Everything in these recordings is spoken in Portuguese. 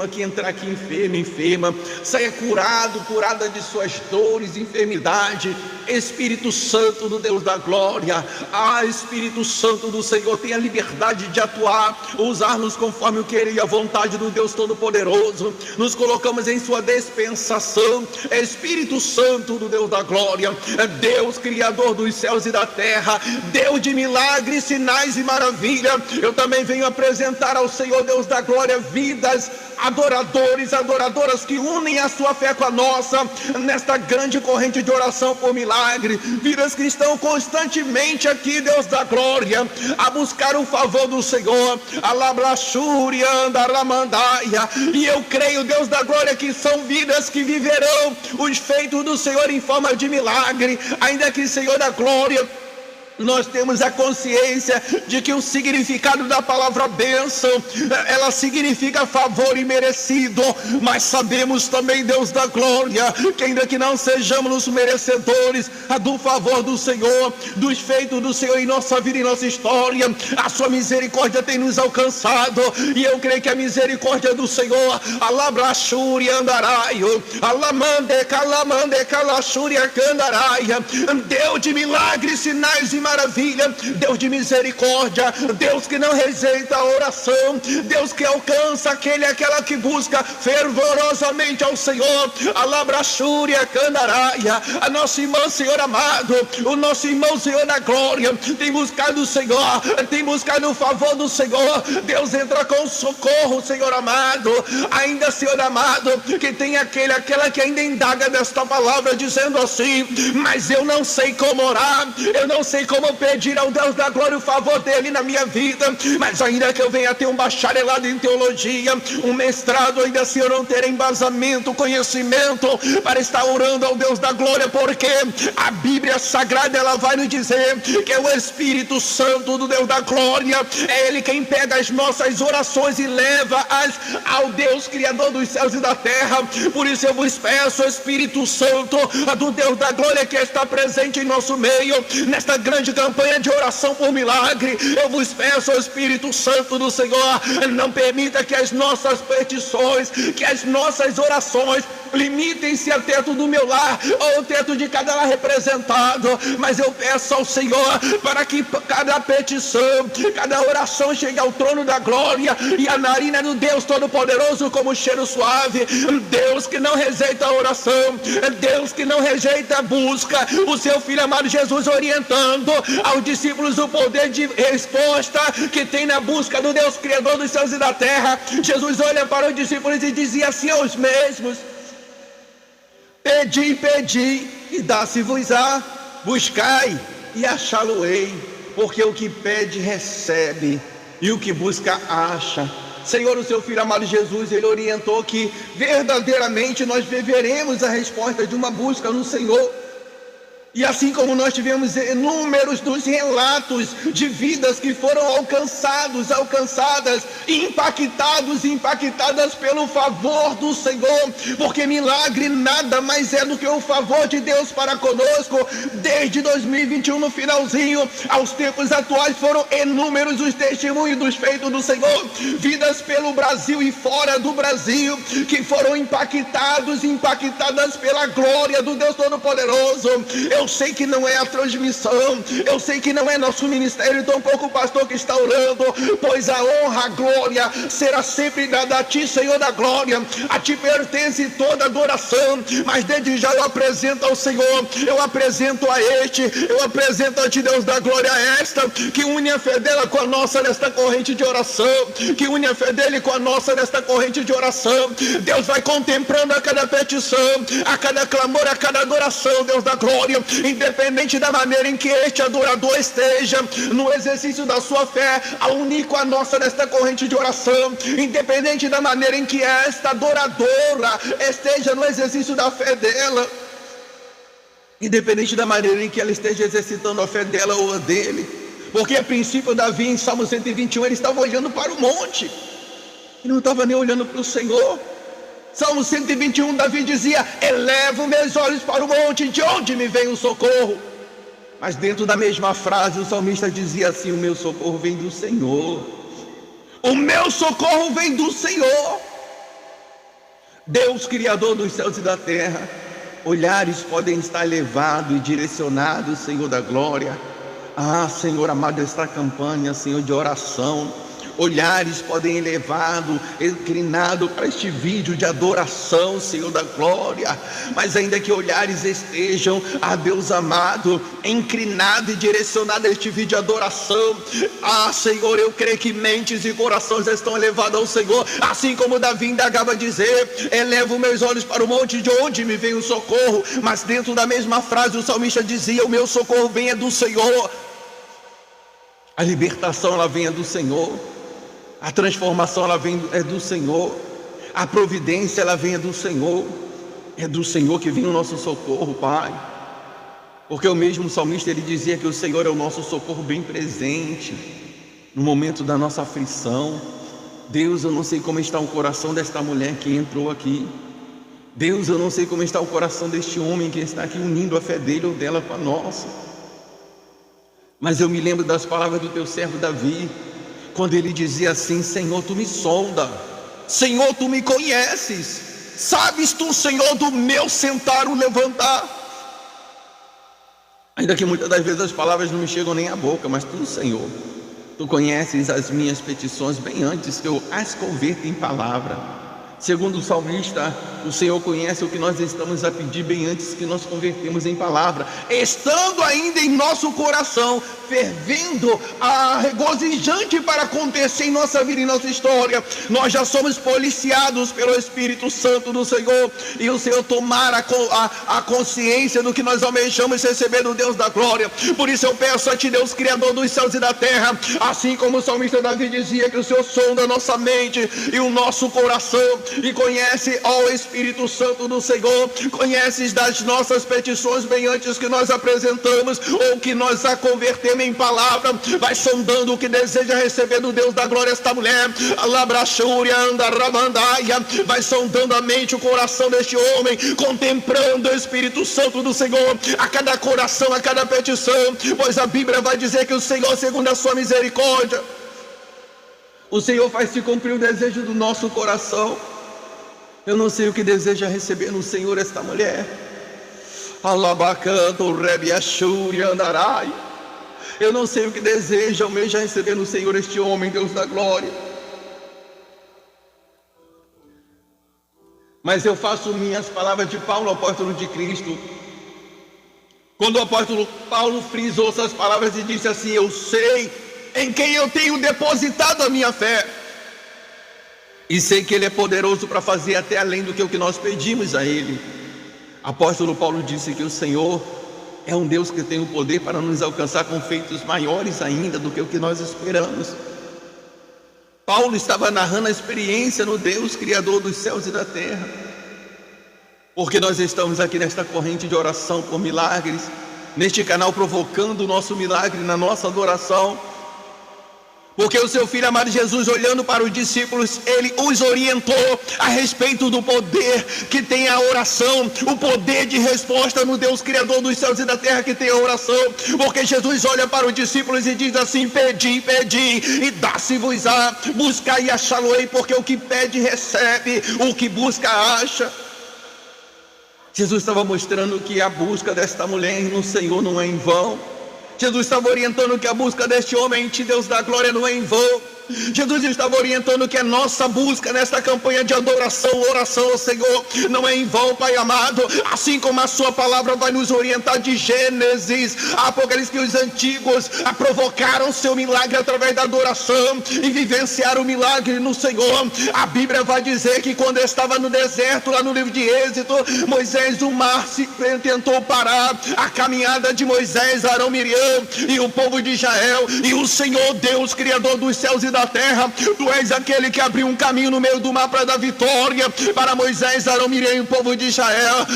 que entrar aqui enferma, saia curada de suas dores, enfermidade. Espírito Santo do Deus da glória, Espírito Santo do Senhor, tenha liberdade de atuar, usar-nos conforme o querer e a vontade do Deus Todo-Poderoso. Nos colocamos em sua dispensação. Espírito Santo do Deus da glória, Deus Criador dos céus e da terra, Deus de milagres, sinais e maravilha, eu também venho apresentar ao Senhor Deus da glória vidas, adoradores, adoradoras que unem a sua fé com a nossa, nesta grande corrente de oração por milagre, vidas que estão constantemente aqui, Deus da glória, a buscar o favor do Senhor, e eu creio, Deus da glória, que são vidas que viverão os feitos do Senhor em forma de milagre, ainda que, Senhor da glória, nós temos a consciência de que o significado da palavra bênção, ela significa favor imerecido, mas sabemos também, Deus da glória, que ainda que não sejamos os merecedores do favor do Senhor, dos feitos do Senhor em nossa vida e nossa história, a sua misericórdia tem nos alcançado, e eu creio que a misericórdia do Senhor, Deus de milagres, sinais e maravilha, Deus de misericórdia, Deus que não rejeita a oração, Deus que alcança aquela que busca fervorosamente ao Senhor, a nossa irmã, Senhor amado, o nosso irmão, Senhor da glória, tem buscado o Senhor, tem buscado o favor do Senhor. Deus entra com socorro, Senhor amado, ainda, Senhor amado, que tem aquela que ainda indaga desta palavra, dizendo assim: mas eu não sei como orar, eu não sei como pedir ao Deus da glória o favor dele na minha vida, mas ainda que eu venha ter um bacharelado em teologia, um mestrado, ainda assim eu não ter embasamento, conhecimento para estar orando ao Deus da glória, porque a Bíblia Sagrada, ela vai nos dizer que é o Espírito Santo do Deus da glória, é Ele quem pega as nossas orações e leva-as ao Deus Criador dos céus e da terra. Por isso eu vos peço, Espírito Santo do Deus da glória, que está presente em nosso meio, nesta grande campanha de oração por milagre, eu vos peço, Espírito Santo do Senhor, não permita que as nossas petições, que as nossas orações limitem-se ao teto do meu lar, ou ao teto de cada lar representado, mas eu peço ao Senhor para que cada petição, cada oração chegue ao trono da glória e a narina do Deus Todo-Poderoso como cheiro suave. Deus que não rejeita a oração, Deus que não rejeita a busca, o seu Filho amado Jesus orientando aos discípulos o poder de resposta que tem na busca do Deus Criador dos céus e da terra. Jesus olha para os discípulos e dizia assim aos mesmos: pedi, e dá-se-vos-á, buscai e achá-lo-ei, porque o que pede recebe, e o que busca acha. Senhor, o seu Filho amado Jesus, ele orientou que verdadeiramente nós viveremos a resposta de uma busca no Senhor. E assim como nós tivemos inúmeros dos relatos de vidas que foram alcançadas, impactadas pelo favor do Senhor, porque milagre nada mais é do que o favor de Deus para conosco. Desde 2021, no finalzinho, aos tempos atuais, foram inúmeros os testemunhos dos feitos do Senhor, vidas pelo Brasil e fora do Brasil, que foram impactadas pela glória do Deus Todo-Poderoso. Eu sei que não é a transmissão, eu sei que não é nosso ministério, tampouco o pastor que está orando, pois a honra, a glória será sempre dada a ti, Senhor da glória, a ti pertence toda adoração. Mas desde já eu apresento ao Senhor, eu apresento a ti, Deus da glória, esta que une a fé dela com a nossa nesta corrente de oração, que une a fé dele com a nossa nesta corrente de oração. Deus vai contemplando a cada petição, a cada clamor, a cada adoração, Deus da glória, independente da maneira em que este adorador esteja no exercício da sua fé, a unir com a nossa nesta corrente de oração, independente da maneira em que esta adoradora esteja no exercício da fé dela, independente da maneira em que ela esteja exercitando a fé dela ou a dele, porque a princípio Davi, em Salmo 121, ele estava olhando para o monte, ele não estava nem olhando para o Senhor. Salmo 121, Davi dizia: elevo meus olhos para o monte, de onde me vem o socorro? Mas dentro da mesma frase o salmista dizia assim: o meu socorro vem do Senhor, o meu socorro vem do Senhor. Deus Criador dos céus e da terra, olhares podem estar elevados e direcionados, Senhor da glória. Senhor amado, esta campanha, Senhor, de oração, olhares podem elevado, inclinado para este vídeo de adoração, Senhor da glória. Mas ainda que olhares estejam, Deus amado, inclinado e direcionado a este vídeo de adoração, Senhor, eu creio que mentes e corações estão elevados ao Senhor, assim como Davi indagava a dizer: elevo meus olhos para o monte, de onde me vem o socorro. Mas dentro da mesma frase o salmista dizia: o meu socorro vem do Senhor. A libertação, ela vem do Senhor. A transformação, ela vem do Senhor. A providência, ela vem do Senhor. É do Senhor que vem o nosso socorro, Pai. Porque o mesmo salmista, ele dizia que o Senhor é o nosso socorro bem presente no momento da nossa aflição. Deus, eu não sei como está o coração desta mulher que entrou aqui. Deus, eu não sei como está o coração deste homem que está aqui unindo a fé dele ou dela com a nossa. Mas eu me lembro das palavras do teu servo Davi, quando ele dizia assim: Senhor, tu me sonda, Senhor, tu me conheces, sabes tu, Senhor, do meu sentar o levantar. Ainda que muitas das vezes as palavras não me chegam nem à boca, mas tu, Senhor, tu conheces as minhas petições bem antes que eu as converta em palavra. Segundo o salmista, o Senhor conhece o que nós estamos a pedir bem antes que nós convertemos em palavra, estando ainda em nosso coração, fervendo, regozijante para acontecer em nossa vida e nossa história. Nós já somos policiados pelo Espírito Santo do Senhor, e o Senhor tomar a consciência do que nós almejamos receber do Deus da glória. Por isso eu peço a Ti, Deus Criador dos céus e da terra, assim como o salmista Davi dizia que o Senhor sonda a nossa mente e o nosso coração, e conhece, ó Espírito Santo do Senhor, conheces das nossas petições bem antes que nós apresentamos ou que nós a convertemos em palavra. Vai sondando o que deseja receber do Deus da glória esta mulher. Vai sondando a mente, o coração deste homem, contemplando o Espírito Santo do Senhor a cada coração, a cada petição, pois a Bíblia vai dizer que o Senhor, segundo a sua misericórdia, o Senhor faz se cumprir o desejo do nosso coração. Eu não sei o que deseja receber no Senhor esta mulher. Eu não sei o que deseja, almeja receber no Senhor este homem, Deus da glória. Mas eu faço minhas palavras de Paulo, apóstolo de Cristo, quando o apóstolo Paulo frisou essas palavras e disse assim: eu sei em quem eu tenho depositado a minha fé, e sei que Ele é poderoso para fazer até além do que o que nós pedimos a Ele. Apóstolo Paulo disse que o Senhor é um Deus que tem o poder para nos alcançar com feitos maiores ainda do que o que nós esperamos. Paulo estava narrando a experiência no Deus Criador dos céus e da terra, porque nós estamos aqui nesta corrente de oração por milagres, neste canal provocando o nosso milagre na nossa adoração. Porque o seu filho amado Jesus, olhando para os discípulos, ele os orientou a respeito do poder que tem a oração, o poder de resposta no Deus Criador dos céus e da terra que tem a oração. Porque Jesus olha para os discípulos e diz assim: pedi, pedi, e dá-se-vos-á, buscai e achá-lo-ei, porque o que pede recebe, o que busca acha. Jesus estava mostrando que a busca desta mulher no Senhor não é em vão. Jesus estava orientando que a busca deste homem em Deus da glória não é em vão. Jesus estava orientando que a nossa busca nesta campanha de adoração, oração ao Senhor, não é em vão, Pai amado. Assim como a sua palavra vai nos orientar de Gênesis a Apocalipse, que os antigos provocaram seu milagre através da adoração e vivenciaram o milagre no Senhor. A Bíblia vai dizer que quando estava no deserto, lá no livro de Êxodo, Moisés, o mar se tentou parar a caminhada de Moisés, Arão, Miriam e o povo de Israel, e o Senhor Deus, Criador dos céus e da terra, tu és aquele que abriu um caminho no meio do mar para dar vitória para Moisés, Arão, Miriam e o povo de Israel.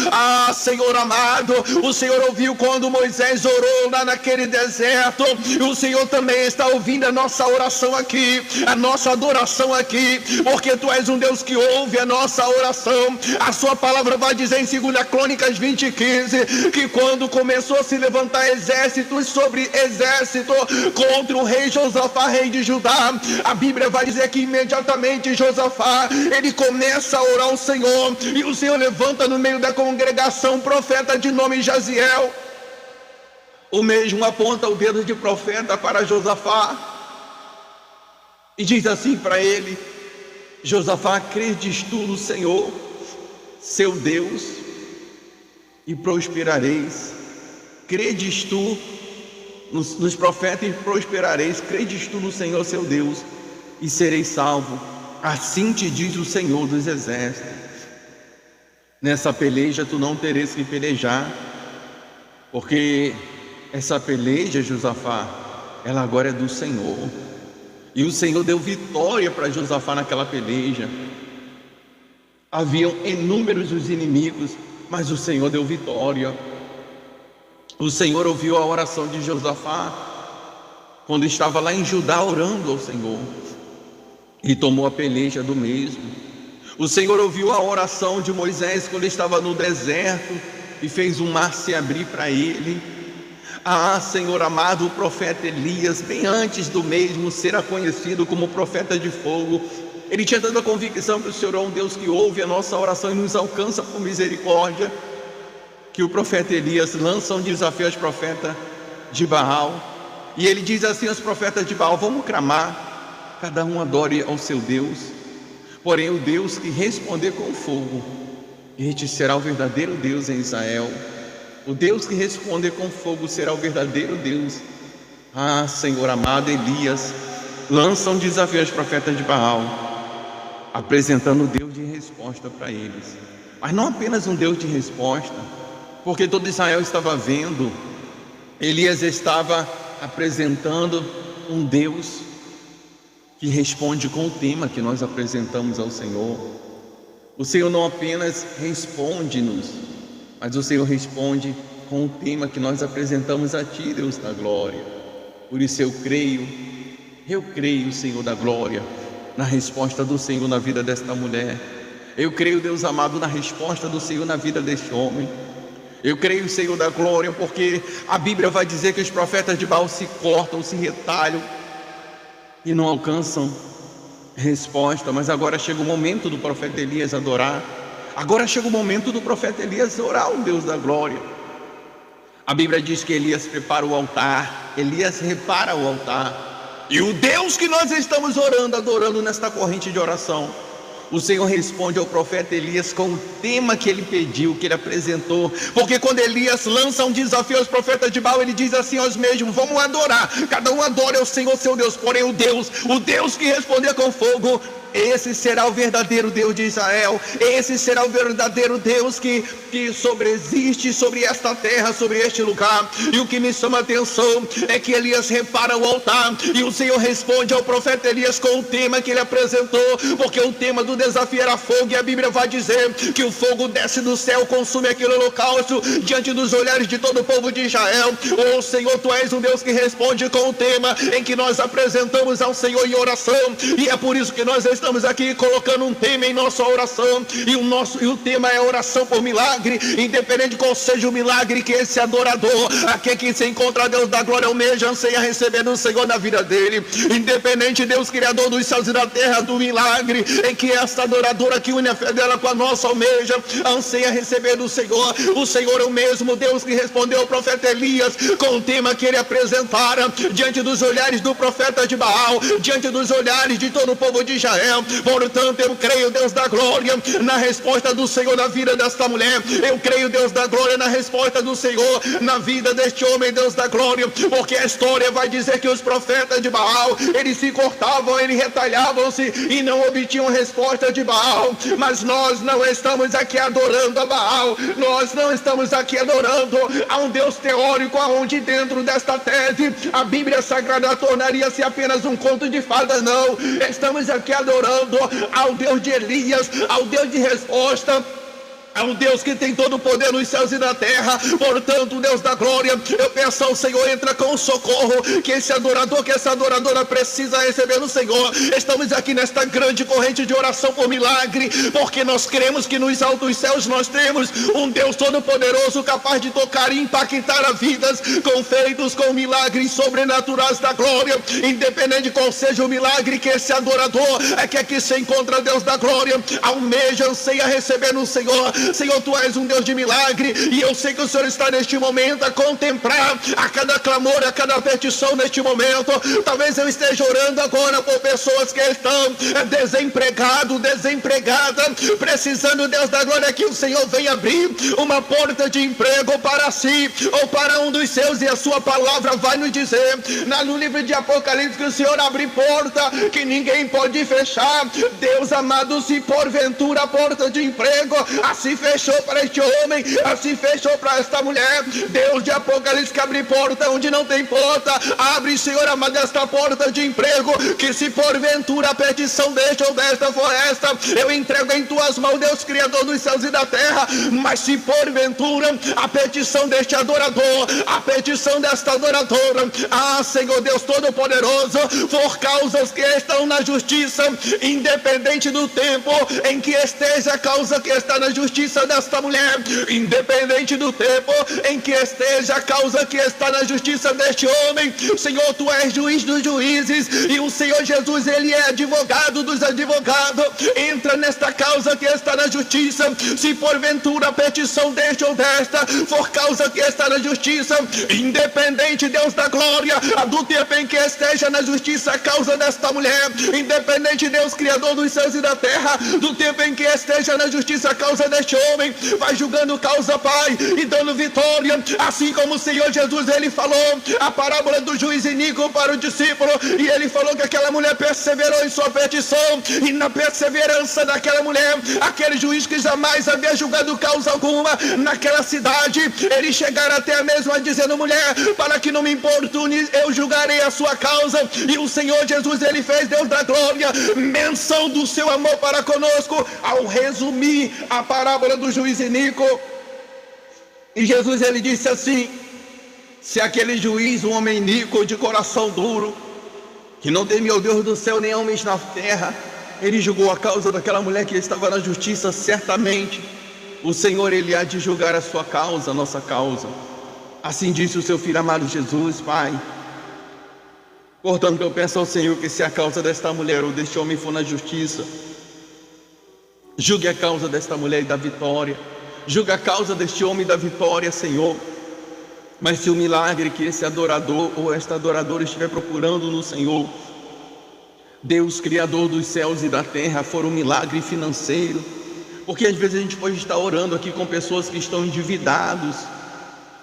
Senhor amado, o Senhor ouviu quando Moisés orou lá naquele deserto, e o Senhor também está ouvindo a nossa oração aqui, a nossa adoração aqui, porque tu és um Deus que ouve a nossa oração. A sua palavra vai dizer em 2 Crônicas 20:15 que quando começou a se levantar exércitos sobre exército contra o rei Josafá, rei de Judá, A Bíblia vai dizer que imediatamente Josafá, ele começa a orar ao Senhor, e o Senhor levanta no meio da congregação um profeta de nome Jaziel. O mesmo aponta o dedo de profeta para Josafá e diz assim para ele: Josafá, credes tu no Senhor, seu Deus, e prosperareis. Credes tu nos profetas e prosperareis. Credes tu no Senhor, seu Deus, e sereis salvo. Assim te diz o Senhor dos exércitos: nessa peleja tu não tereis que pelejar, porque essa peleja, Josafá, ela agora é do Senhor. E o Senhor deu vitória para Josafá naquela peleja. Haviam inúmeros os inimigos, mas o Senhor deu vitória. O Senhor ouviu a oração de Josafá quando estava lá em Judá orando ao Senhor, e tomou a peleja do mesmo. O Senhor ouviu a oração de Moisés quando estava no deserto e fez o mar se abrir para ele. Ah, Senhor amado, o profeta Elias, bem antes do mesmo ser conhecido como profeta de fogo, ele tinha tanta convicção que o Senhor é um Deus que ouve a nossa oração e nos alcança por misericórdia, que o profeta Elias lança um desafio aos profetas de Baal, e ele diz assim aos profetas de Baal: vamos clamar, cada um adore ao seu Deus, porém o Deus que responder com fogo, este será o verdadeiro Deus em Israel. O Deus que responder com fogo será o verdadeiro Deus. Ah, Senhor amado, Elias lança um desafio aos profetas de Baal, apresentando o Deus de resposta para eles. Mas não apenas um Deus de resposta, porque todo Israel estava vendo. Elias estava apresentando um Deus que responde com o tema que nós apresentamos ao Senhor. O Senhor não apenas responde-nos, mas o Senhor responde com o tema que nós apresentamos a Ti, Deus da glória. Por isso eu creio, Senhor da glória, na resposta do Senhor na vida desta mulher. Eu creio, Deus amado, na resposta do Senhor na vida deste homem. Eu creio, Senhor da glória, porque a Bíblia vai dizer que os profetas de Baal se cortam, se retalham e não alcançam resposta. Mas agora chega o momento do profeta Elias adorar. Agora chega o momento do profeta Elias orar ao Deus da glória. A Bíblia diz que Elias prepara o altar, Elias repara o altar. E o Deus que nós estamos orando, adorando nesta corrente de oração, o Senhor responde ao profeta Elias com o tema que ele pediu, que ele apresentou. Porque quando Elias lança um desafio aos profetas de Baal, ele diz assim aos mesmos: vamos adorar, cada um adore ao Senhor seu Deus, porém o Deus que responder com fogo, esse será o verdadeiro Deus de Israel. Esse será o verdadeiro Deus que sobreexiste sobre esta terra, sobre este lugar. E o que me chama a atenção é que Elias repara o altar, e o Senhor responde ao profeta Elias com o tema que ele apresentou, porque o tema do desafio era fogo, e a Bíblia vai dizer que o fogo desce do céu, consome aquele holocausto diante dos olhares de todo o povo de Israel. Oh Senhor, Tu és um Deus que responde com o tema em que nós apresentamos ao Senhor em oração, e é por isso que nós estamos aqui colocando um tema em nossa oração, e o tema é oração por milagre. Independente de qual seja o milagre que esse adorador, aquele que se encontra Deus da glória, almeja, anseia receber do Senhor na vida dele, independente de Deus Criador dos céus e da terra, do milagre em que esta adoradora que une a fé dela com a nossa, almeja, anseia receber do Senhor. O Senhor é o mesmo Deus que respondeu ao profeta Elias com o tema que ele apresentara diante dos olhares do profeta de Baal, diante dos olhares de todo o povo de Israel. Portanto, eu creio, Deus da glória, na resposta do Senhor na vida desta mulher. Eu creio, Deus da glória, na resposta do Senhor na vida deste homem, Deus da glória, porque a história vai dizer que os profetas de Baal, eles se cortavam, eles retalhavam-se e não obtinham resposta de Baal. Mas nós não estamos aqui adorando a Baal, nós não estamos aqui adorando a um Deus teórico, aonde dentro desta tese a Bíblia Sagrada tornaria-se apenas um conto de fadas. Não, estamos aqui adorando ao Deus de Elias, ao Deus de resposta, é um Deus que tem todo o poder nos céus e na terra. Portanto, Deus da glória, eu peço ao Senhor, entra com o socorro que esse adorador, que essa adoradora precisa receber no Senhor. Estamos aqui nesta grande corrente de oração por milagre, porque nós cremos que nos altos céus nós temos um Deus todo-poderoso, capaz de tocar e impactar as vidas com feitos, com milagres sobrenaturais da glória. Independente de qual seja o milagre que esse adorador que aqui se encontra, Deus da glória, almeja, anseia receber no Senhor. Senhor, tu és um Deus de milagre, e eu sei que o Senhor está neste momento a contemplar a cada clamor, a cada petição neste momento. Talvez eu esteja orando agora por pessoas que estão desempregadas, precisando, Deus da glória, que o Senhor venha abrir uma porta de emprego para si ou para um dos seus, e a sua palavra vai nos dizer no livro de Apocalipse que o Senhor abre porta que ninguém pode fechar. Deus amado, se porventura a porta de emprego assim fechou para este homem, assim fechou para esta mulher, Deus de Apocalipse que abre porta onde não tem porta, abre, Senhor amado, esta porta de emprego, que se porventura a petição deste ou desta for esta, eu entrego em tuas mãos, Deus Criador dos céus e da terra. Mas se porventura a petição deste adorador, a petição desta adoradora, Senhor Deus Todo-Poderoso, por causas que estão na justiça, independente do tempo em que esteja a causa que está na justiça desta mulher, independente do tempo em que esteja a causa que está na justiça deste homem, Senhor, tu és juiz dos juízes, e o Senhor Jesus, ele é advogado dos advogados. Entra nesta causa que está na justiça. Se porventura a petição deste ou desta for causa que está na justiça, independente, Deus da glória, do tempo em que esteja na justiça a causa desta mulher, independente, Deus Criador dos céus e da terra, do tempo em que esteja na justiça a causa deste homem, vai julgando causa, Pai, e dando vitória, assim como o Senhor Jesus, ele falou a parábola do juiz iníquo para o discípulo, e ele falou que aquela mulher perseverou em sua petição, e na perseverança daquela mulher, aquele juiz que jamais havia julgado causa alguma naquela cidade, ele chegara até mesmo a dizendo: mulher, para que não me importune, eu julgarei a sua causa. E o Senhor Jesus, ele fez, Deus da glória, menção do seu amor para conosco, ao resumir a parábola do juiz iníquo. E Jesus, ele disse assim: se aquele juiz, um homem iníquo de coração duro, que não temia o Deus do céu nem homens na terra, ele julgou a causa daquela mulher que estava na justiça, certamente o Senhor, ele há de julgar a sua causa, a nossa causa. Assim disse o seu filho amado Jesus, Pai. Portanto, eu peço ao Senhor que, se a causa desta mulher ou deste homem for na justiça, julgue a causa desta mulher e da vitória, julgue a causa deste homem e da vitória, Senhor. Mas se o milagre que esse adorador ou esta adoradora estiver procurando no Senhor, Deus Criador dos céus e da terra, for um milagre financeiro, porque às vezes a gente pode estar orando aqui com pessoas que estão endividadas,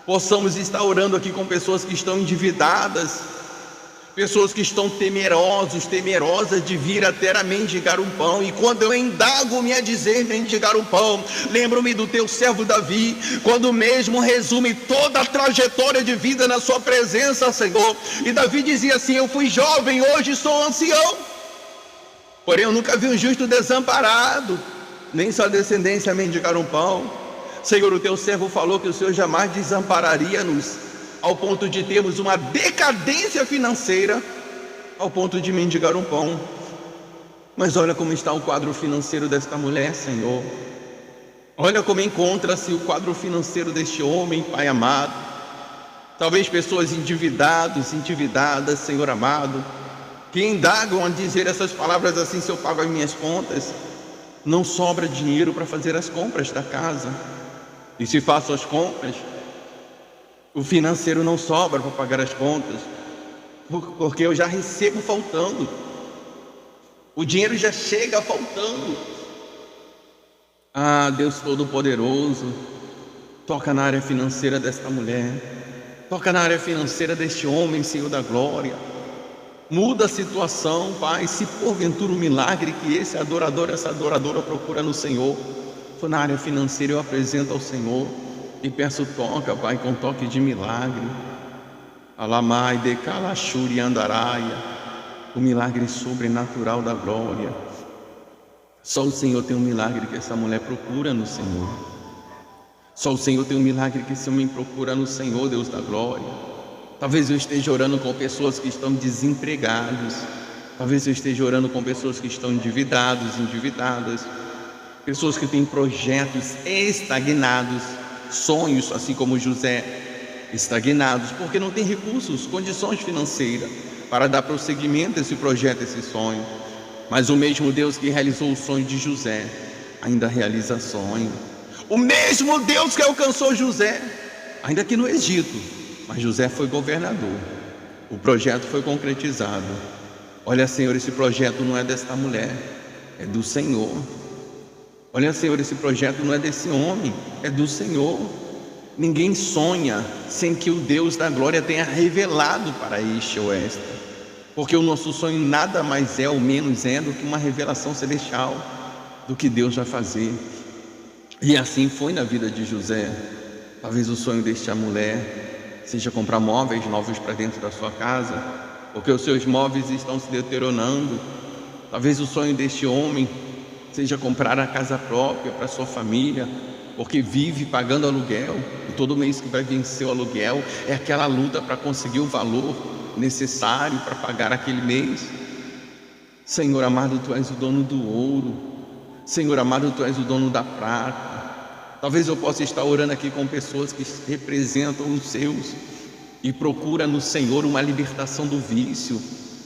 possamos estar orando aqui com pessoas que estão endividadas, pessoas que estão temerosas de vir até a mendigar um pão. E quando eu indago-me a dizer mendigar um pão, lembro-me do teu servo Davi, quando mesmo resume toda a trajetória de vida na sua presença, Senhor. E Davi dizia assim: eu fui jovem, hoje sou ancião, porém eu nunca vi um justo desamparado, nem sua descendência mendigar um pão. Senhor, o teu servo falou que o Senhor jamais desampararia-nos, ao ponto de termos uma decadência financeira, ao ponto de mendigar um pão. Mas olha como está o quadro financeiro desta mulher, Senhor. Olha como encontra-se o quadro financeiro deste homem, Pai amado. Talvez pessoas endividadas, Senhor amado, que indagam a dizer essas palavras assim: se eu pago as minhas contas, não sobra dinheiro para fazer as compras da casa. E se faço as compras, o financeiro não sobra para pagar as contas, porque eu já recebo faltando, o dinheiro já chega faltando. Deus Todo-Poderoso, toca na área financeira desta mulher, toca na área financeira deste homem, Senhor da glória. Muda a situação, Pai. Se porventura o milagre que esse adorador, essa adoradora procura no Senhor for na área financeira, eu apresento ao Senhor e peço: toca, Pai, com toque de milagre. Alamai de calachuri andaraia, o milagre sobrenatural da glória. Só o Senhor tem um milagre que essa mulher procura no Senhor. Só o Senhor tem um milagre que esse homem procura no Senhor, Deus da glória. Talvez eu esteja orando com pessoas que estão desempregados. Talvez eu esteja orando com pessoas que estão endividadas. Pessoas que têm projetos estagnados, sonhos, assim como José, estagnados, porque não tem recursos, condições financeiras para dar prosseguimento a esse projeto, a esse sonho. Mas o mesmo Deus que realizou o sonho de José, ainda realiza sonho. O mesmo Deus que alcançou José, ainda que no Egito, mas José foi governador. O projeto foi concretizado. Olha, Senhor, esse projeto não é desta mulher, é do Senhor. Olha, Senhor, esse projeto não é desse homem, é do Senhor. Ninguém sonha sem que o Deus da glória tenha revelado para este ou esta, porque o nosso sonho nada mais é ou menos é do que uma revelação celestial do que Deus vai fazer. E assim foi na vida de José. Talvez o sonho desta mulher seja comprar móveis novos para dentro da sua casa, porque os seus móveis estão se deteriorando. Talvez o sonho deste homem seja comprar a casa própria para sua família, porque vive pagando aluguel, e todo mês que vai vencer o aluguel é aquela luta para conseguir o valor necessário para pagar aquele mês. Senhor amado, Tu és o dono do ouro. Senhor amado, Tu és o dono da prata. Talvez eu possa estar orando aqui com pessoas que representam os seus e procura no Senhor uma libertação do vício.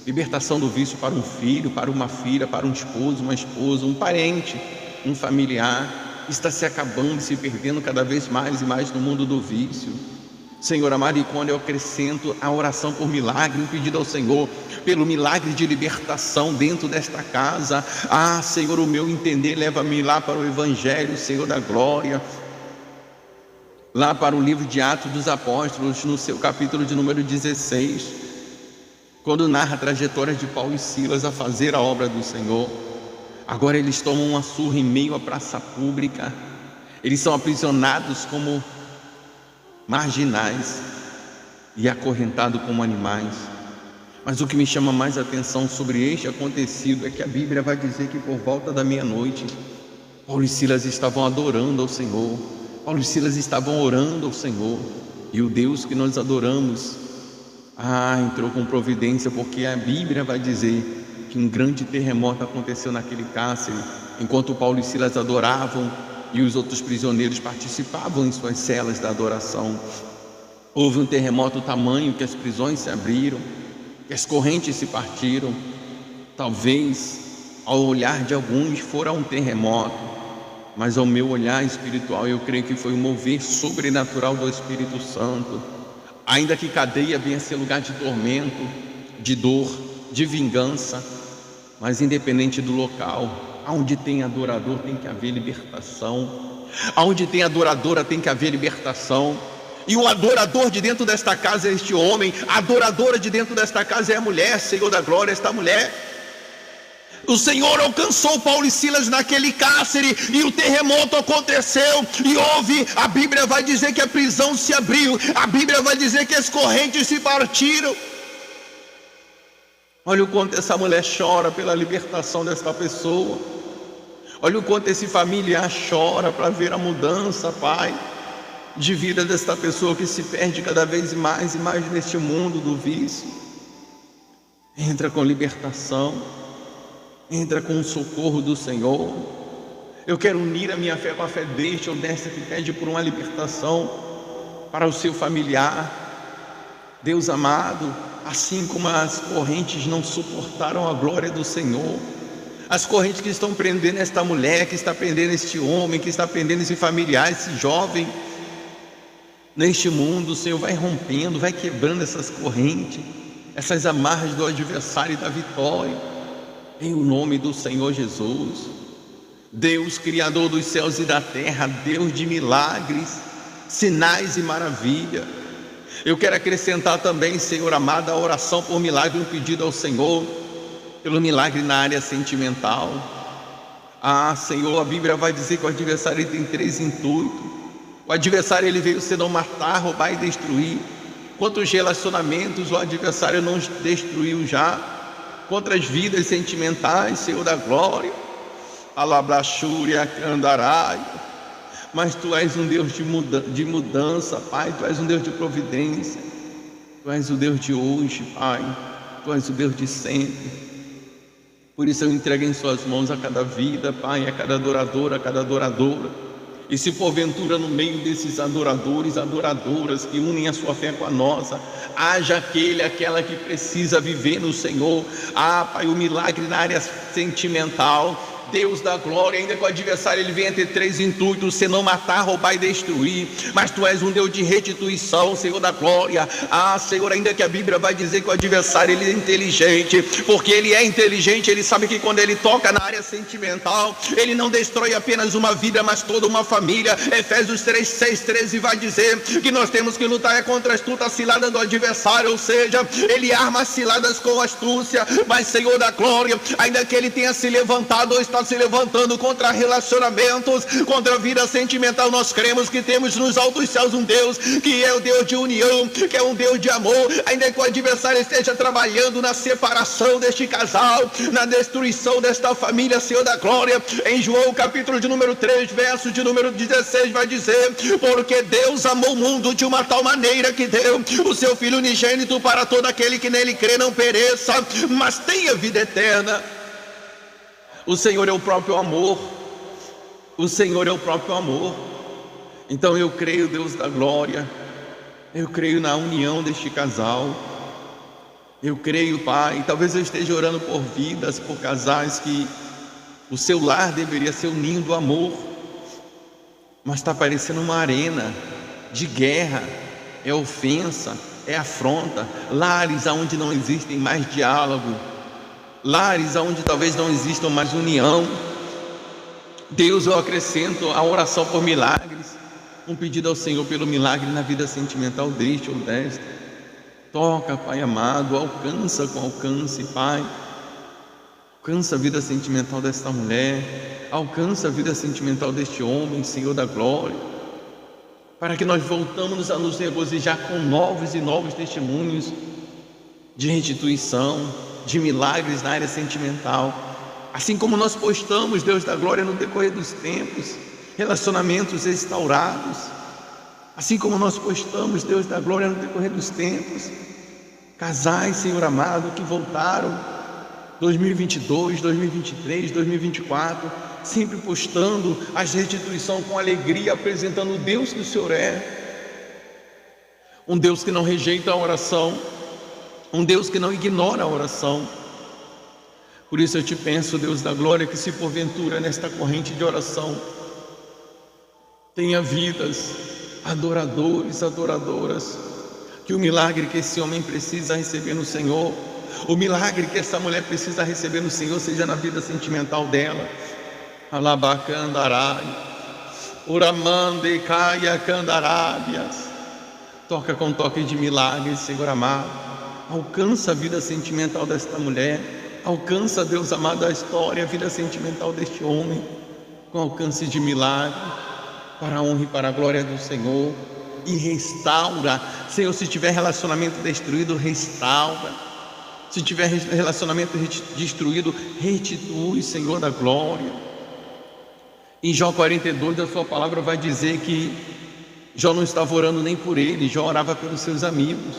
Libertação do vício para um filho, para uma filha, para um esposo, uma esposa, um parente, um familiar. Está se acabando, se perdendo cada vez mais e mais no mundo do vício. Senhor amado, e quando eu acrescento a oração por milagre, um pedido ao Senhor pelo milagre de libertação dentro desta casa. Senhor, o meu entender leva-me lá para o Evangelho, Senhor da glória, lá para o livro de Atos dos Apóstolos, no seu capítulo de número 16, quando narra a trajetória de Paulo e Silas a fazer a obra do Senhor. Agora eles tomam uma surra em meio à praça pública. Eles são aprisionados como marginais e acorrentados como animais. Mas o que me chama mais atenção sobre este acontecido é que a Bíblia vai dizer que por volta da meia-noite, Paulo e Silas estavam adorando ao Senhor. Paulo e Silas estavam orando ao Senhor. E o Deus que nós adoramos, entrou com providência, porque a Bíblia vai dizer que um grande terremoto aconteceu naquele cárcere, enquanto Paulo e Silas adoravam e os outros prisioneiros participavam em suas celas da adoração. Houve um terremoto tamanho que as prisões se abriram, que as correntes se partiram. Talvez ao olhar de alguns fora um terremoto, mas ao meu olhar espiritual eu creio que foi um mover sobrenatural do Espírito Santo. Ainda que cadeia venha a ser lugar de tormento, de dor, de vingança, mas independente do local, aonde tem adorador tem que haver libertação. Aonde tem adoradora tem que haver libertação. E o adorador de dentro desta casa é este homem, a adoradora de dentro desta casa é a mulher, Senhor da glória, esta mulher. O Senhor alcançou Paulo e Silas naquele cárcere e o terremoto aconteceu e houve, a Bíblia vai dizer que a prisão se abriu, a Bíblia vai dizer que as correntes se partiram. Olha o quanto essa mulher chora pela libertação desta pessoa. Olha o quanto esse familiar chora para ver a mudança, Pai, de vida desta pessoa que se perde cada vez mais e mais neste mundo do vício. Entra com libertação, entra com o socorro do Senhor. Eu quero unir a minha fé com a fé deste ou desta que pede por uma libertação para o seu familiar. Deus amado, assim como as correntes não suportaram a glória do Senhor, as correntes que estão prendendo esta mulher, que está prendendo este homem, que está prendendo esse familiar, esse jovem, neste mundo, o Senhor vai rompendo, vai quebrando essas correntes, essas amarras do adversário e da vitória, em o nome do Senhor Jesus. Deus, Criador dos céus e da terra, Deus de milagres, sinais e maravilha. Eu quero acrescentar também, Senhor amado, a oração por milagre, um pedido ao Senhor, pelo milagre na área sentimental. Senhor, a Bíblia vai dizer que o adversário tem 3 intuitos. O adversário ele veio senão matar, roubar e destruir. Quantos relacionamentos o adversário não destruiu já? Quantas vidas sentimentais, Senhor da glória. Alablachúria, andarai. mas Tu és um Deus de mudança, Pai. Tu és um Deus de providência. Tu és o Deus de hoje, Pai. Tu és o Deus de sempre. Por isso eu entrego em Suas mãos a cada vida, Pai, a cada adorador, a cada adoradora. E se porventura no meio desses adoradores, adoradoras que unem a sua fé com a nossa, haja aquela que precisa viver no Senhor, Pai, o milagre na área sentimental, Deus da glória, ainda que o adversário ele venha ter 3 intuitos, senão matar, roubar e destruir, mas Tu és um Deus de restituição, Senhor da glória. Senhor, ainda que a Bíblia vai dizer que o adversário ele é inteligente, porque ele é inteligente, ele sabe que quando ele toca na área sentimental, ele não destrói apenas uma vida, mas toda uma família. Efésios 3:6-13 vai dizer que nós temos que lutar contra a astuta cilada do adversário, ou seja, ele arma ciladas com astúcia, mas Senhor da glória, ainda que ele tenha se levantado ou está se levantando contra relacionamentos, contra a vida sentimental, nós cremos que temos nos altos céus um Deus que é o Deus de união, que é um Deus de amor. Ainda que o adversário esteja trabalhando na separação deste casal, na destruição desta família, Senhor da glória, em João capítulo de número 3, verso de número 16 vai dizer: porque Deus amou o mundo de uma tal maneira que deu o seu Filho unigênito para todo aquele que nele crê não pereça, mas tenha vida eterna. O Senhor é o próprio amor. O Senhor é o próprio amor. Então eu creio, Deus da glória, eu creio na união deste casal. Eu creio, Pai, talvez eu esteja orando por vidas, por casais que o seu lar deveria ser o ninho do amor, mas está parecendo uma arena de guerra, é ofensa, é afronta. Lares onde não existem mais diálogo, lares onde talvez não existam mais união. Deus, eu acrescento a oração por milagres, um pedido ao Senhor pelo milagre na vida sentimental deste ou desta. Toca, Pai amado, alcança com alcance, Pai. Alcança a vida sentimental desta mulher, alcança a vida sentimental deste homem, Senhor da glória, para que nós voltamos a nos regozijar com novos e novos testemunhos de restituição, de milagres na área sentimental. Assim como nós postamos, Deus da glória, no decorrer dos tempos, relacionamentos restaurados. Assim como nós postamos, Deus da glória, no decorrer dos tempos, casais, Senhor amado, que voltaram 2022, 2023, 2024, sempre postando as restituições com alegria, apresentando o Deus que o Senhor é. Um Deus que não rejeita a oração, um Deus que não ignora a oração. Por isso eu te peço, Deus da glória, que se porventura nesta corrente de oração tenha vidas, adoradores, adoradoras, que o milagre que esse homem precisa receber no Senhor, o milagre que essa mulher precisa receber no Senhor, seja na vida sentimental dela. Alabacandarai, Uramande caia candarábias. Toca com toque de milagre, Senhor amado. Alcança a vida sentimental desta mulher. Alcança, Deus amado, a história, a vida sentimental deste homem, com alcance de milagre, para a honra e para a glória do Senhor. E restaura, Senhor, se tiver relacionamento destruído, restaura. Se tiver relacionamento destruído, restitui, Senhor da glória. Em Jó 42, a sua palavra vai dizer que Jó não estava orando nem por ele, Jó orava pelos seus amigos.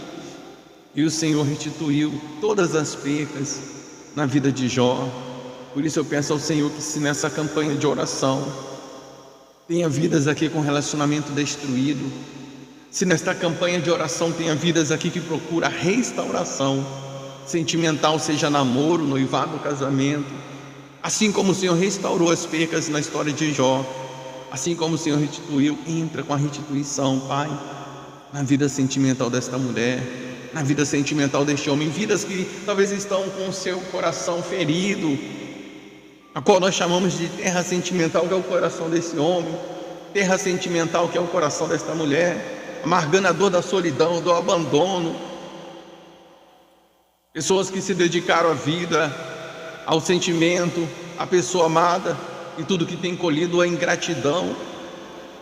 E o Senhor restituiu todas as percas na vida de Jó. Por isso eu peço ao Senhor que, se nessa campanha de oração tenha vidas aqui com relacionamento destruído, se nesta campanha de oração tenha vidas aqui que procura restauração sentimental, seja namoro, noivado, casamento, assim como o Senhor restaurou as percas na história de Jó, assim como o Senhor restituiu, entra com a restituição, Pai, na vida sentimental desta mulher, na vida sentimental deste homem, vidas que talvez estão com o seu coração ferido, a qual nós chamamos de terra sentimental, que é o coração desse homem, terra sentimental, que é o coração desta mulher, amargando a dor da solidão, do abandono. Pessoas que se dedicaram à vida, ao sentimento, à pessoa amada, e tudo que tem colhido é ingratidão.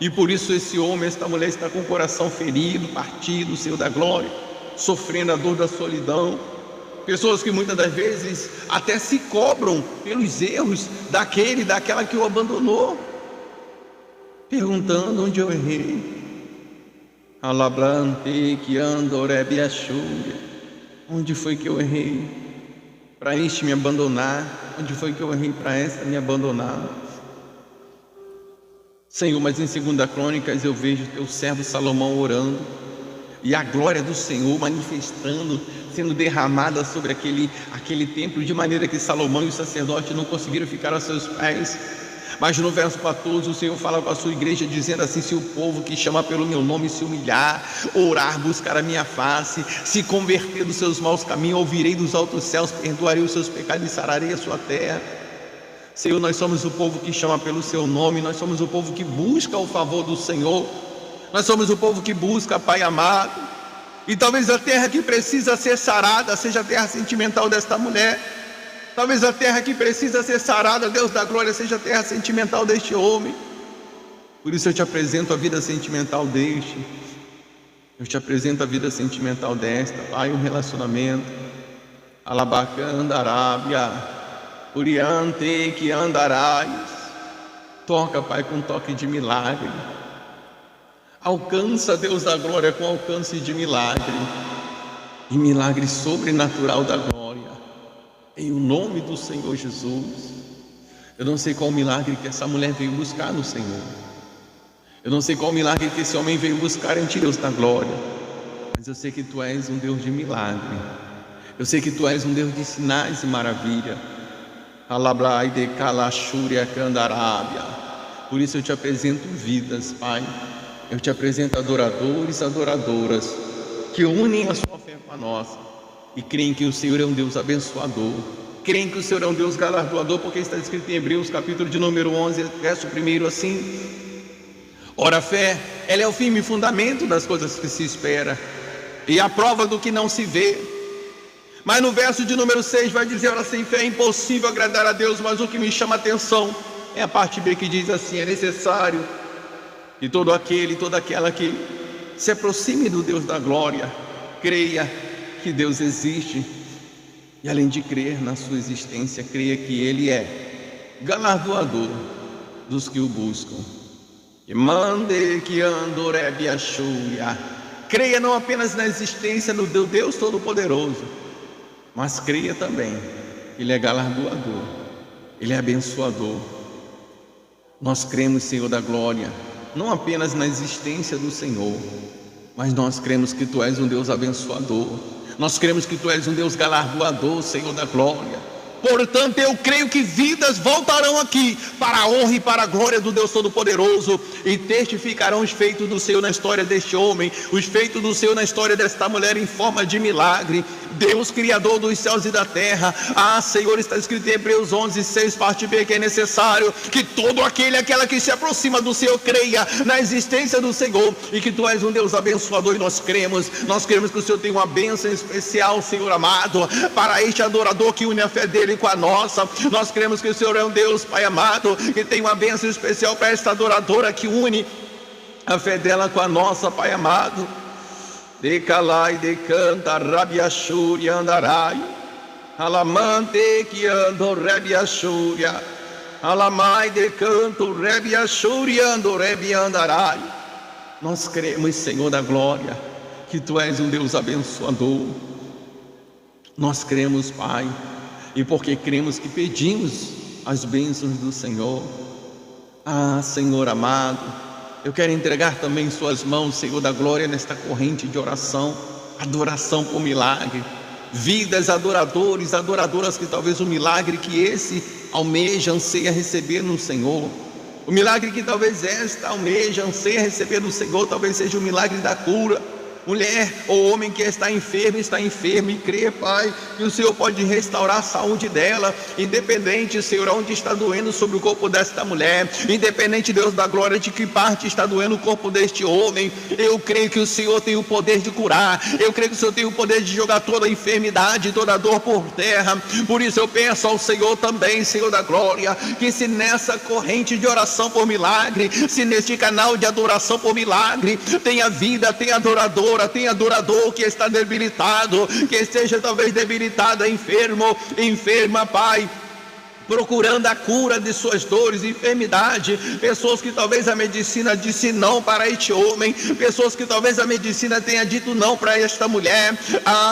E por isso esse homem, esta mulher está com o coração ferido, partido, Senhor da glória, sofrendo a dor da solidão. Pessoas que muitas das vezes até se cobram pelos erros daquela que o abandonou. perguntando onde eu errei. Alabrante que andorebe achúria. Onde foi que eu errei para este me abandonar? Onde foi que eu errei para esta me abandonar? Senhor, mas em 2 Crônicas eu vejo teu servo Salomão orando, e a glória do Senhor manifestando, sendo derramada sobre aquele templo, de maneira que Salomão e os sacerdotes não conseguiram ficar aos seus pés. Mas no verso 14 o Senhor fala com a sua igreja dizendo assim: se o povo que chama pelo meu nome se humilhar, orar, buscar a minha face, se converter dos seus maus caminhos, ouvirei dos altos céus, perdoarei os seus pecados e sararei a sua terra. Senhor, nós somos o povo que chama pelo seu nome, nós somos o povo que busca o favor do Senhor, nós somos o povo que busca, Pai amado. E talvez a terra que precisa ser sarada seja a terra sentimental desta mulher. Talvez a terra que precisa ser sarada, Deus da glória, seja a terra sentimental deste homem. Por isso eu te apresento a vida sentimental deste, eu te apresento a vida sentimental desta, Pai, um relacionamento. Alabacanda Arábia, Uriante que andarais. Toca, Pai, com um toque de milagre. Alcança, Deus da glória, com alcance de milagre, e milagre sobrenatural da glória, em o nome do Senhor Jesus. Eu não sei qual milagre que essa mulher veio buscar no Senhor, eu não sei qual milagre que esse homem veio buscar em ti, Deus da glória, mas eu sei que tu és um Deus de milagre, eu sei que tu és um Deus de sinais e maravilha. Alabrai de calachúria candarábia. Por isso eu te apresento vidas, Pai, eu te apresento adoradores, adoradoras, que unem a sua fé com a nossa, e creem que o Senhor é um Deus abençoador, creem que o Senhor é um Deus galardoador, porque está escrito em Hebreus, capítulo de número 11, verso 1, assim: ora, a fé, ela é o firme fundamento das coisas que se espera, e a prova do que não se vê. Mas no verso de número 6 vai dizer: ora, sem fé é impossível agradar a Deus. Mas o que me chama a atenção é a parte B, que diz assim: é necessário que todo aquele e toda aquela que se aproxime do Deus da glória creia que Deus existe, e além de crer na sua existência, creia que Ele é galardoador dos que o buscam. E mande que andorebe a chúria. Creia não apenas na existência do Deus Todo-Poderoso, mas creia também que Ele é galardoador, Ele é abençoador. Nós cremos, Senhor da glória, não apenas na existência do Senhor, mas nós cremos que Tu és um Deus abençoador, nós cremos que Tu és um Deus galardoador, Senhor da glória. Portanto, eu creio que vidas voltarão aqui para a honra e para a glória do Deus Todo-Poderoso, e testificarão os feitos do Senhor na história deste homem, os feitos do Senhor na história desta mulher em forma de milagre. Deus, Criador dos céus e da terra. Senhor, está escrito em Hebreus 11, 6, parte B, que é necessário que todo aquela que se aproxima do Senhor creia na existência do Senhor, e que Tu és um Deus abençoador, e nós cremos que o Senhor tem uma bênção especial, Senhor amado, para este adorador que une a fé dele com a nossa. Nós cremos que o Senhor é um Deus, Pai amado, que tem uma bênção especial para esta adoradora que une a fé dela com a nossa, Pai amado. De calai de canta rabiachúria andarai, alamante que ando rabiachúria, alamai de canto rabiachúria ando rabiandarai. Nós cremos, Senhor da glória, que Tu és um Deus abençoador. Nós cremos, Pai, e porque cremos que pedimos as bênçãos do Senhor. Senhor amado, eu quero entregar também em Suas mãos, Senhor da glória, nesta corrente de oração, adoração por milagre, vidas adoradores, adoradoras, que talvez o milagre que esse almeja, anseia receber no Senhor, o milagre que talvez esta almeja, anseia receber no Senhor, talvez seja o milagre da cura. Mulher ou homem que está enfermo e crê, Pai, que o Senhor pode restaurar a saúde dela, independente, Senhor, onde está doendo sobre o corpo desta mulher, independente, Deus da glória, de que parte está doendo o corpo deste homem. Eu creio que o Senhor tem o poder de curar, eu creio que o Senhor tem o poder de jogar toda a enfermidade, toda a dor por terra. Por isso eu peço ao Senhor também, Senhor da glória, que se nessa corrente de oração por milagre, se neste canal de adoração por milagre, tenha vida, tenha adorador, tem adorador que está debilitado, que esteja talvez debilitado, enferma, Pai, procurando a cura de suas dores, enfermidade, pessoas que talvez a medicina disse não para este homem, pessoas que talvez a medicina tenha dito não para esta mulher.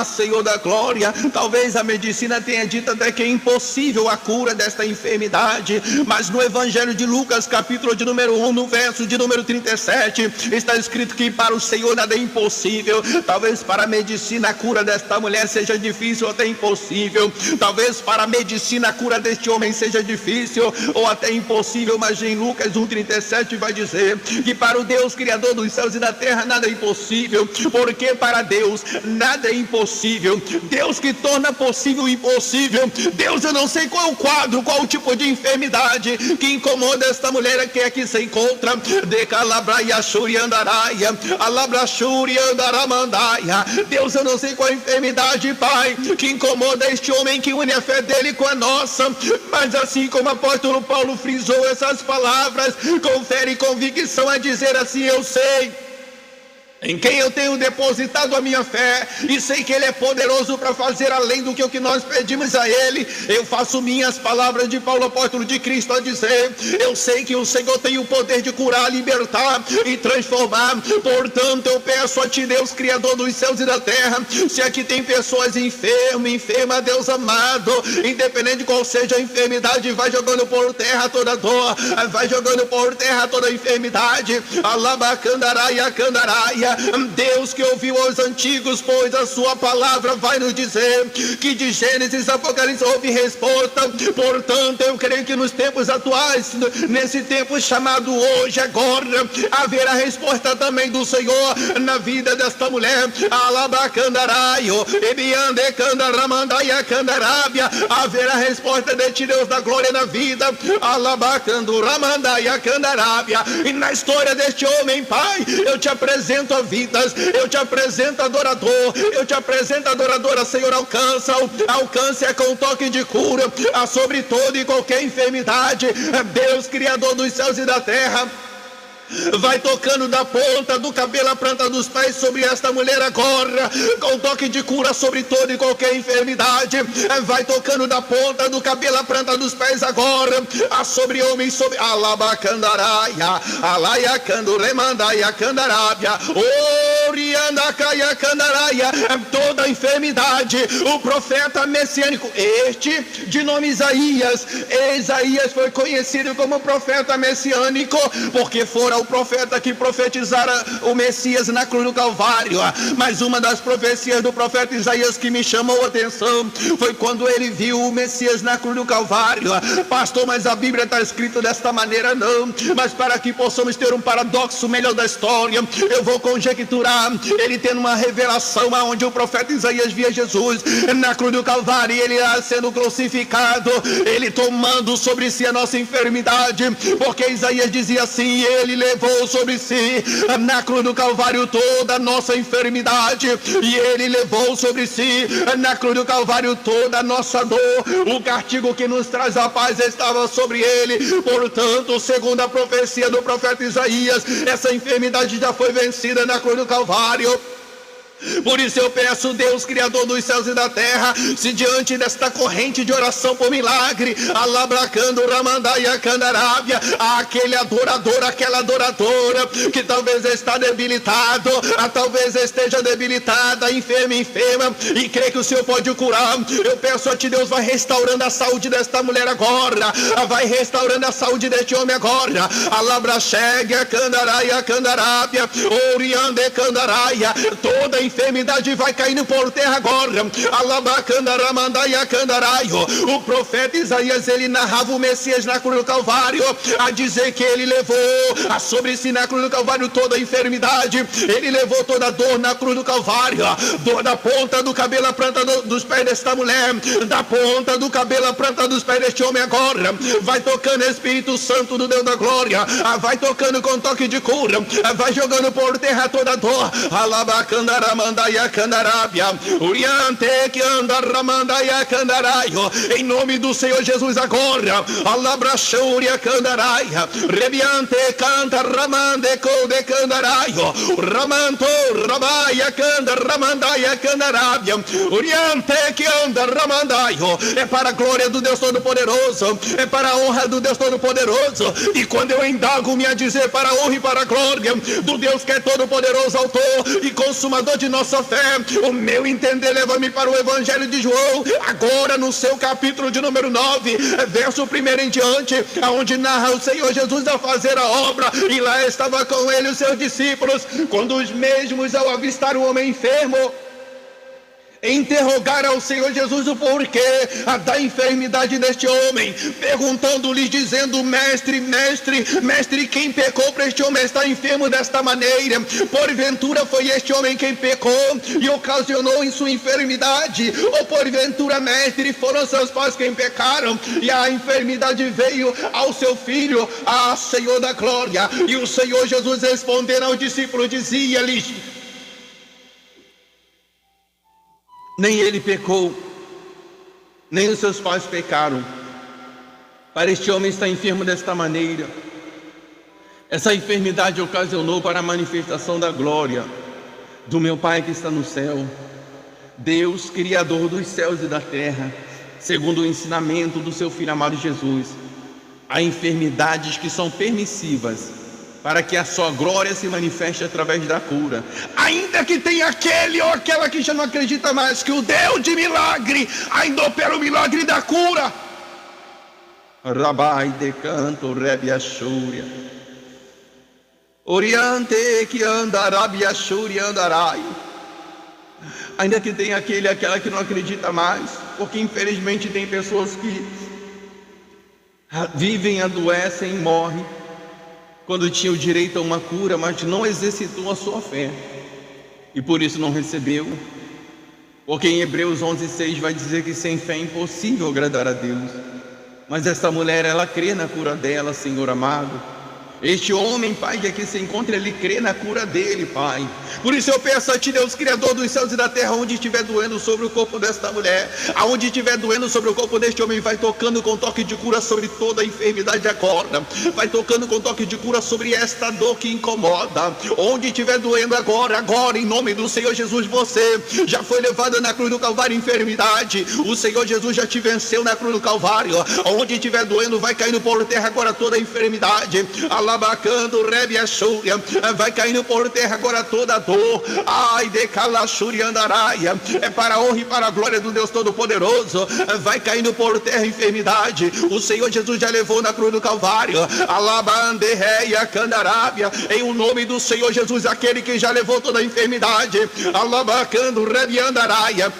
Senhor da glória, talvez a medicina tenha dito até que é impossível a cura desta enfermidade, mas no Evangelho de Lucas, capítulo de número 1, no verso de número 37, está escrito que para o Senhor nada é impossível. Talvez para a medicina a cura desta mulher seja difícil ou até impossível, talvez para a medicina a cura deste homem seja difícil ou até impossível, mas em Lucas 1,37 vai dizer que para o Deus Criador dos céus e da terra nada é impossível, porque para Deus nada é impossível. Deus que torna possível o impossível. Deus, eu não sei qual é o quadro, qual o tipo de enfermidade que incomoda esta mulher que aqui se encontra. Deus, eu não sei qual é a enfermidade, Pai, que incomoda este homem, que une a fé dele com a nossa. Mas assim como o apóstolo Paulo frisou essas palavras, confere convicção a dizer assim: eu sei em quem eu tenho depositado a minha fé, e sei que Ele é poderoso para fazer além do que o que nós pedimos a Ele. Eu faço minhas palavras de Paulo, apóstolo de Cristo, a dizer: eu sei que o Senhor tem o poder de curar, libertar e transformar. Portanto, eu peço a Ti, Deus Criador dos céus e da terra, se aqui tem pessoas enfermas, Deus amado, independente de qual seja a enfermidade, vai jogando por terra toda dor, vai jogando por terra toda enfermidade. Alabacandaraia, candaraia. Deus que ouviu aos antigos, pois a sua palavra vai nos dizer que de Gênesis a Apocalipse houve resposta. Portanto, eu creio que nos tempos atuais, nesse tempo chamado hoje, agora, haverá resposta também do Senhor na vida desta mulher. Alabacandaraio, ebiande candaramandaia candarábia, haverá resposta de Ti, Deus da glória, na vida. Alabacanduramandaia candarábia. E na história deste homem, Pai, eu Te apresento a vidas, eu Te apresento adorador, eu Te apresento adoradora. Senhor, alcance com um toque de cura sobre toda e qualquer enfermidade. Deus Criador dos céus e da terra, vai tocando da ponta do cabelo à planta dos pés sobre esta mulher agora, com toque de cura sobre toda e qualquer enfermidade. Vai tocando da ponta do cabelo à planta dos pés agora, sobre homens, sobre alabacandaraia, alaiacanduremandaia candarábia, oriandacaia candaraia. Toda enfermidade, o profeta messiânico, este de nome Isaías foi conhecido como profeta messiânico, porque fora o profeta que profetizara o Messias na cruz do Calvário. Mas uma das profecias do profeta Isaías que me chamou a atenção foi quando ele viu o Messias na cruz do Calvário. Pastor, mas a Bíblia está escrita desta maneira? Não, mas para que possamos ter um paradoxo melhor da história, eu vou conjecturar. Ele tendo uma revelação onde o profeta Isaías via Jesus na cruz do Calvário, e ele sendo crucificado, ele tomando sobre si a nossa enfermidade, porque Isaías dizia assim: ele levou sobre si na cruz do Calvário toda a nossa enfermidade, e ele levou sobre si na cruz do Calvário toda a nossa dor. O castigo que nos traz a paz estava sobre ele. Portanto, segundo a profecia do profeta Isaías, essa enfermidade já foi vencida na cruz do Calvário. Por isso eu peço, Deus Criador dos céus e da terra, se diante desta corrente de oração por milagre, alabracando ramandaia candarábia, aquele adorador, aquela adoradora que talvez está debilitado, talvez esteja debilitada, enferma, e crê que o Senhor pode curar, eu peço a Ti, Deus, vai restaurando a saúde desta mulher agora, vai restaurando a saúde deste homem agora. Alabrachegue candaraia candarábia, oriande candaraia, toda enfermidade vai caindo por terra agora. Alabacandaramandaia candaraio. O profeta Isaías, ele narrava o Messias na cruz do Calvário, a dizer que ele levou sobre si na cruz do Calvário toda a enfermidade, ele levou toda a dor na cruz do Calvário, dor da ponta do cabelo à planta dos pés desta mulher, da ponta do cabelo à planta dos pés deste homem agora. Vai tocando, Espírito Santo do Deus da glória, vai tocando com toque de cura, vai jogando por terra toda a dor. Alabacandaramandaia candarábia, uriante que anda ramandaia candaraio, em nome do Senhor Jesus agora. Alabrachúria candaraia, rebiante canta ramande de candaraio, ramanto rabaia canda ramandaia candarábia, oriente que anda ramandaio. É para a glória do Deus Todo-Poderoso, é para a honra do Deus Todo-Poderoso. E quando eu indago-me a dizer para a honra e para a glória do Deus que é Todo-Poderoso, autor e consumador de nossa fé, o meu entender leva-me para o Evangelho de João, agora no seu capítulo de número 9, verso 1 em diante, aonde narra o Senhor Jesus a fazer a obra, e lá estava com ele os seus discípulos, quando os mesmos, ao avistar o homem enfermo, interrogaram ao Senhor Jesus o porquê da enfermidade deste homem, perguntando-lhe, dizendo: mestre, quem pecou para este homem estar enfermo desta maneira? Porventura foi este homem quem pecou e ocasionou em sua enfermidade? Ou porventura, mestre, foram seus pais quem pecaram e a enfermidade veio ao seu filho, Senhor da glória? E o Senhor Jesus, respondendo ao discípulo, dizia-lhes: nem ele pecou, nem os seus pais pecaram, para este homem estar enfermo desta maneira. Essa enfermidade ocasionou para a manifestação da glória do meu Pai que está no céu, Deus, Criador dos céus e da terra, segundo o ensinamento do seu Filho amado Jesus. Há enfermidades que são permissivas para que a sua glória se manifeste através da cura, ainda que tenha aquele ou aquela que já não acredita mais que o Deus de milagre ainda opera o milagre da cura. Rabai de canto rebiachúria, oriente que andará biachúria andarai. Ainda que tenha aquele e aquela que não acredita mais, porque infelizmente tem pessoas que vivem, adoecem e morrem quando tinha o direito a uma cura, mas não exercitou a sua fé e por isso não recebeu. Porque em Hebreus 11:6 vai dizer que sem fé é impossível agradar a Deus. Mas essa mulher, ela crê na cura dela, Senhor amado. Este homem, Pai, que aqui se encontra, ele crê na cura dele, Pai. Por isso eu peço a Ti, Deus, Criador dos céus e da terra, onde estiver doendo sobre o corpo desta mulher, aonde estiver doendo sobre o corpo deste homem, vai tocando com toque de cura sobre toda a enfermidade agora. Vai tocando com toque de cura sobre esta dor que incomoda. Onde estiver doendo agora, em nome do Senhor Jesus, você já foi levado na cruz do Calvário, enfermidade. O Senhor Jesus já te venceu na cruz do Calvário. Onde estiver doendo, vai caindo por terra agora toda a enfermidade. Alabacando, rebiachúria, vai caindo por terra agora toda a dor. Ai de calachúria andaraia, é para a honra e para a glória do Deus Todo-Poderoso. Vai caindo por terra a enfermidade. O Senhor Jesus já levou na cruz do Calvário. Alabande reia candarábia, em o nome do Senhor Jesus, aquele que já levou toda a enfermidade. Alabacando, rebiandaraia.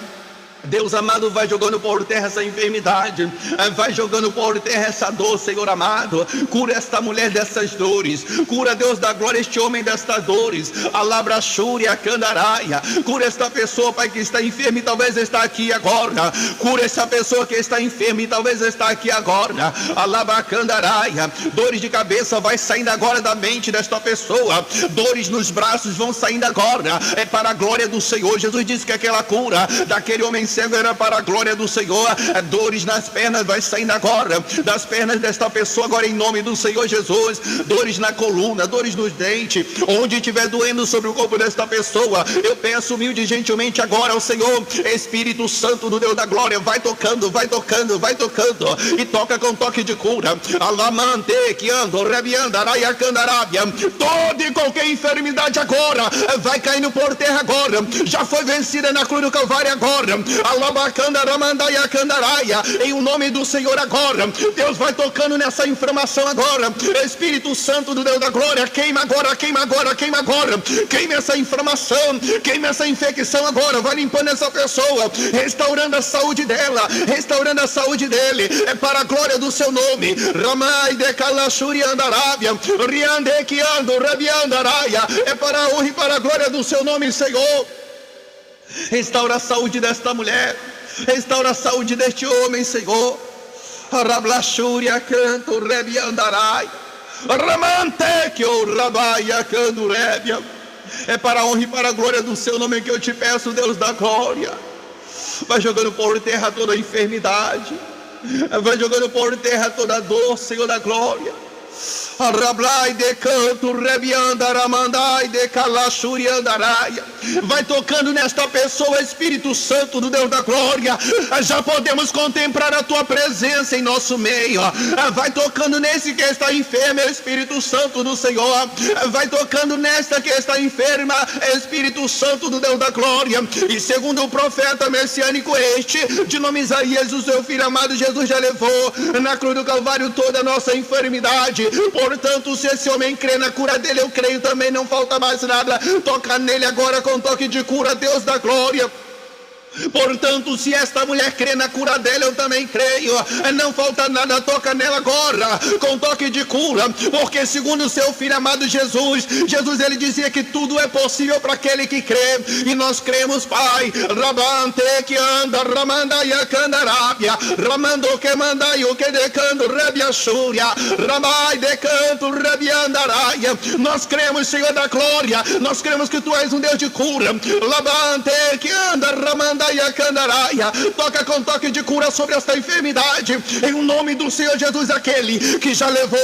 Deus amado, vai jogando por terra essa enfermidade, vai jogando por terra essa dor, Senhor amado. Cura esta mulher dessas dores, cura, Deus da glória, este homem destas dores. Alabrachúria, candaraia, cura esta pessoa, Pai, que está enferma e talvez está aqui agora. Cura essa pessoa que está enferma e talvez está aqui agora. Alabacandaraia, dores de cabeça vai saindo agora da mente desta pessoa, dores nos braços vão saindo agora. É para a glória do Senhor. Jesus disse que aquela cura daquele homem cego era para a glória do Senhor. Dores nas pernas vai saindo agora das pernas desta pessoa agora, em nome do Senhor Jesus. Dores na coluna, dores nos dentes, onde estiver doendo sobre o corpo desta pessoa, eu peço humilde e gentilmente agora ao Senhor, Espírito Santo do Deus da glória, vai tocando, vai tocando, vai tocando, e toca com toque de cura. Alamante que ando, rebianda, raia candarábia, toda e qualquer enfermidade agora vai caindo por terra agora, já foi vencida na cruz do Calvário agora. Em o nome do Senhor agora, Deus vai tocando nessa inflamação agora. Espírito Santo do Deus da glória, queima agora, queima agora, queima agora, queima essa inflamação, queima essa infecção agora, vai limpando essa pessoa, restaurando a saúde dela, restaurando a saúde dele, é para a glória do seu nome. Ramai de calachuri andarábia, riande que ando, rabiandaraia, é para a honra e para a glória do seu nome, Senhor. Restaura a saúde desta mulher, restaura a saúde deste homem, Senhor. Rablachúria canto rebiandarai, ramante que o rabaia canto rebia, é para a honra e para a glória do seu nome que eu te peço, Deus da glória. Vai jogando por terra toda a enfermidade, vai jogando por terra toda a dor, Senhor da glória. Arablai de canto, rebiandaramandai de calachuriandaraia. Vai tocando nesta pessoa, Espírito Santo do Deus da glória. Já podemos contemplar a tua presença em nosso meio. Vai tocando nesse que está enfermo, Espírito Santo do Senhor. Vai tocando nesta que está enferma, Espírito Santo do Deus da glória. E segundo o profeta messiânico de nome Isaías, o seu filho amado Jesus já levou na cruz do Calvário toda a nossa enfermidade. Portanto, se esse homem crê na cura dele, eu creio também, não falta mais nada. Toca nele agora com toque de cura, Deus da glória. Portanto, se esta mulher crê na cura dela, eu também creio. Não falta nada, toca nela agora com toque de cura, porque segundo o seu filho amado Jesus, ele dizia que tudo é possível para aquele que crê, e nós cremos, Pai. Rabante que anda, ramanda e acandarábia, ramando que manda e o que decando, rabia chúria, ramai decanto, rabiandaraia. Nós cremos, Senhor da glória, nós cremos que tu és um Deus de cura. Rabante que anda, ramanda e a candaraia, toca com toque de cura sobre esta enfermidade, em nome do Senhor Jesus, aquele que já levou